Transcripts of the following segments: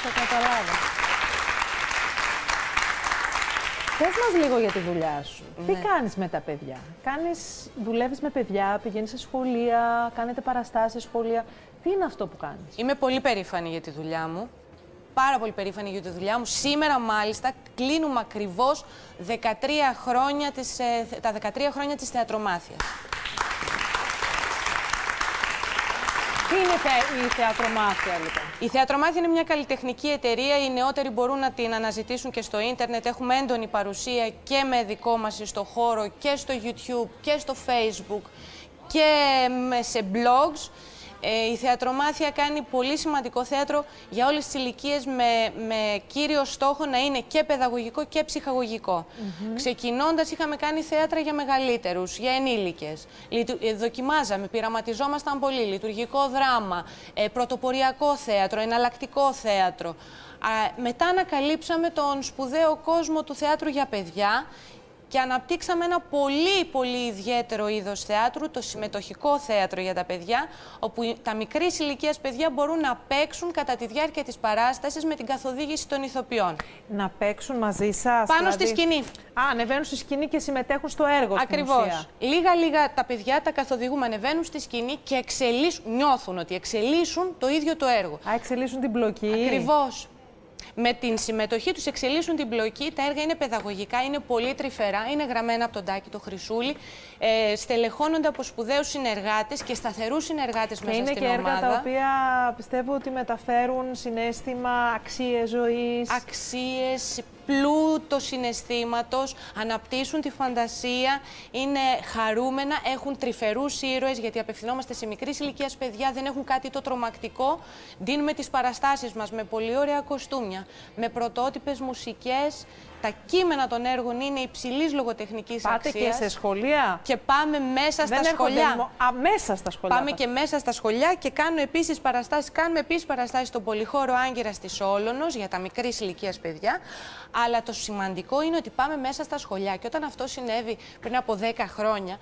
θα καταλάβω. Πες μας λίγο για τη δουλειά σου. Τι κάνεις με τα παιδιά? Δουλεύεις με παιδιά, πηγαίνεις σε σχολεία, κάνετε παραστάσεις σε σχολεία. Τι είναι αυτό που κάνεις? Είμαι πολύ περήφανη για τη δουλειά μου. Πάρα πολύ περήφανη για τη δουλειά μου. Σήμερα, μάλιστα, κλείνουμε ακριβώς τα 13 χρόνια της Θεατρομάθειας. Τι είναι η Θεατρομάθεια, λοιπόν? Η Θεατρομάθεια είναι μια καλλιτεχνική εταιρεία. Οι νεότεροι μπορούν να την αναζητήσουν και στο ίντερνετ. Έχουμε έντονη παρουσία και με δικό μας στο χώρο και στο YouTube και στο Facebook και σε blogs. Η Θεατρομάθεια κάνει πολύ σημαντικό θέατρο για όλες τις ηλικίες με κύριο στόχο να είναι και παιδαγωγικό και ψυχαγωγικό. Ξεκινώντας είχαμε κάνει θέατρα για μεγαλύτερους, για ενήλικες. Δοκιμάζαμε, πειραματιζόμασταν πολύ, λειτουργικό δράμα, πρωτοποριακό θέατρο, εναλλακτικό θέατρο. Μετά ανακαλύψαμε τον σπουδαίο κόσμο του θεάτρου για παιδιά και αναπτύξαμε ένα πολύ ιδιαίτερο είδος θεάτρου, το συμμετοχικό θέατρο για τα παιδιά, όπου τα μικρής ηλικίας παιδιά μπορούν να παίξουν κατά τη διάρκεια της παράστασης με την καθοδήγηση των ηθοποιών. Να παίξουν μαζί σας? Πάνω στη σκηνή. Ανεβαίνουν στη σκηνή και συμμετέχουν στο έργο. Ακριβώς. Λίγα τα παιδιά τα καθοδηγούμε, ανεβαίνουν στη σκηνή και νιώθουν ότι εξελίσσουν το ίδιο το έργο. Εξελίσσουν την πλοκή. Ακριβώς. Με την συμμετοχή τους εξελίσσουν την πλοκή, τα έργα είναι παιδαγωγικά, είναι πολύ τρυφερά, είναι γραμμένα από τον Τάκη το Χρυσούλη, στελεχώνονται από σπουδαίους συνεργάτες και σταθερούς συνεργάτες μέσα στην ομάδα. Είναι και έργα τα οποία πιστεύω ότι μεταφέρουν συναίσθημα, αξίες ζωής. Αξίες, πλούτο συναισθήματος, αναπτύσσουν τη φαντασία, είναι χαρούμενα, έχουν τρυφερούς ήρωες, γιατί απευθυνόμαστε σε μικρής ηλικίας παιδιά, δεν έχουν κάτι το τρομακτικό. Δίνουμε τις παραστάσεις μας με πολύ ωραία κοστούμια, με πρωτότυπες μουσικές. Τα κείμενα των έργων είναι υψηλής λογοτεχνικής αξίας. Πάτε και σε σχολεία? Και πάμε μέσα στα σχολεία. Μέσα στα σχολεία. Πάμε και μέσα στα σχολεία και κάνουμε επίσης παραστάσεις στον Πολυχώρο Άγκυρας της Όλωνος για τα μικρής ηλικίας παιδιά. Αλλά το σημαντικό είναι ότι πάμε μέσα στα σχολεία. Και όταν αυτό συνέβη πριν από 10 χρόνια,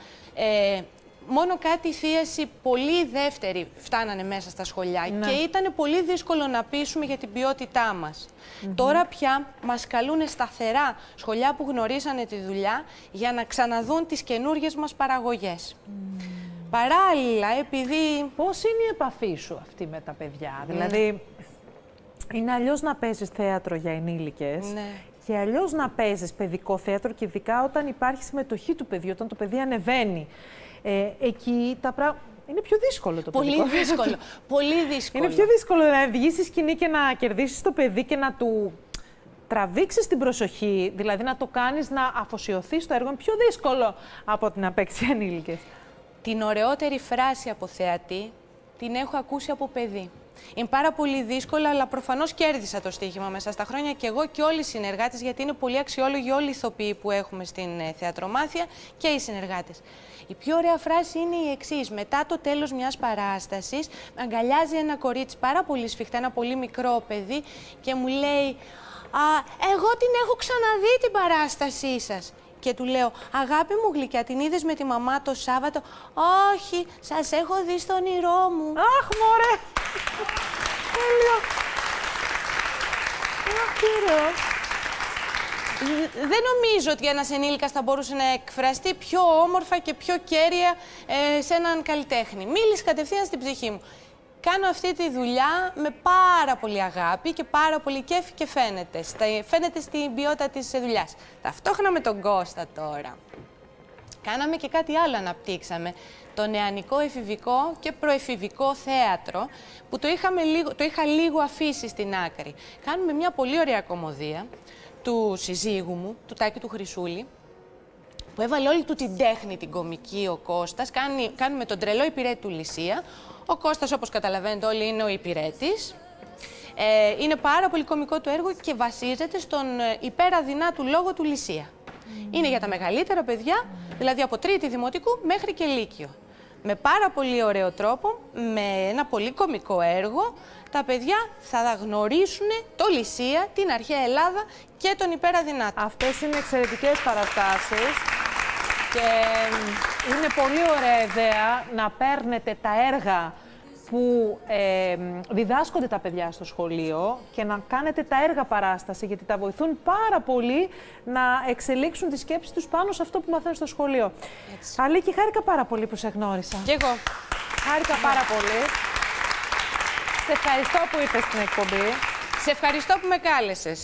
μόνο κάτι θίαση πολύ δεύτερη φτάνανε μέσα στα σχολεία και ήταν πολύ δύσκολο να πείσουμε για την ποιότητά μας. Τώρα πια μας καλούν σταθερά σχολεία που γνωρίσανε τη δουλειά για να ξαναδούν τις καινούργιες μας παραγωγές. Παράλληλα, επειδή... Πώς είναι η επαφή σου αυτή με τα παιδιά? Δηλαδή, είναι αλλιώς να παίζεις θέατρο για ενήλικες και αλλιώς να παίζεις παιδικό θέατρο και ειδικά όταν υπάρχει συμμετοχή του παιδιού, όταν το παιδί ανεβαίνει. Εκεί τα πράγματα είναι πιο δύσκολο το παιδί. Πολύ δύσκολο. Πολύ δύσκολο. Είναι πιο δύσκολο να βγεις στη σκηνή και να κερδίσεις το παιδί και να του τραβήξεις την προσοχή, δηλαδή να το κάνεις να αφοσιωθεί στο έργο. Είναι πιο δύσκολο από ότι να παίξει ενήλικες. Την ωραιότερη φράση από θεατή την έχω ακούσει από παιδί. Είναι πάρα πολύ δύσκολο, αλλά προφανώς κέρδισα το στοίχημα μέσα στα χρόνια και εγώ και όλοι οι συνεργάτες, γιατί είναι πολύ αξιόλογοι όλοι οι ηθοποιοί που έχουμε στην Θεατρομάθεια και οι συνεργάτες. Η πιο ωραία φράση είναι η εξής. Μετά το τέλος μιας παράστασης, αγκαλιάζει ένα κορίτσι πάρα πολύ σφιχτά, ένα πολύ μικρό παιδί και μου λέει «Εγώ την έχω ξαναδεί την παράστασή σας». Και του λέω «Αγάπη μου γλυκιά, την είδες με τη μαμά το Σάββατο?» «Όχι, σας έχω δει στο όνειρό μου». Αχ, μωρέ! Τέλειο! Δεν νομίζω ότι ένας ενήλικας θα μπορούσε να εκφραστεί πιο όμορφα και πιο κέρια σε έναν καλλιτέχνη. Μίλησε κατευθείαν στην ψυχή μου. Κάνω αυτή τη δουλειά με πάρα πολύ αγάπη και πάρα πολύ κέφι και φαίνεται. Φαίνεται στην ποιότητα της δουλειάς. Ταυτόχρονα με τον Κώστα τώρα. Κάναμε και κάτι άλλο, αναπτύξαμε. Το νεανικό, εφηβικό και προεφηβικό θέατρο, που το είχα λίγο αφήσει στην άκρη. Κάνουμε μια πολύ ωραία κωμωδία του συζύγου μου, του Τάκη του Χρυσούλη, που έβαλε όλη του την τέχνη, την κωμική, ο Κώστας. Κάνουμε τον τρελό υπηρέτη του Λυσία. Ο Κώστας, όπως καταλαβαίνετε όλοι, είναι ο υπηρέτης. Είναι πάρα πολύ κωμικό το έργο και βασίζεται στον υπεραδυνά του λόγο του Λυσία. Είναι για τα μεγαλύτερα παιδιά, δηλαδή από τρίτη δημοτικού μέχρι και λύκειο. Με πάρα πολύ ωραίο τρόπο, με ένα πολύ κωμικό έργο, τα παιδιά θα γνωρίσουν το Λυσία, την αρχαία Ελλάδα και τον υπεραδυνά του. Αυτές είναι εξαιρετικές παραστάσεις και είναι πολύ ωραία ιδέα να παίρνετε τα έργα που διδάσκονται τα παιδιά στο σχολείο και να κάνετε τα έργα παράσταση, γιατί τα βοηθούν πάρα πολύ να εξελίξουν τη σκέψη τους πάνω σε αυτό που μαθαίνουν στο σχολείο. Έτσι. Αλίκη, χάρηκα πάρα πολύ που σε γνώρισα. Κι εγώ. Χάρηκα πάρα πολύ. Σε ευχαριστώ που ήρθες στην εκπομπή. Σε ευχαριστώ που με κάλεσες.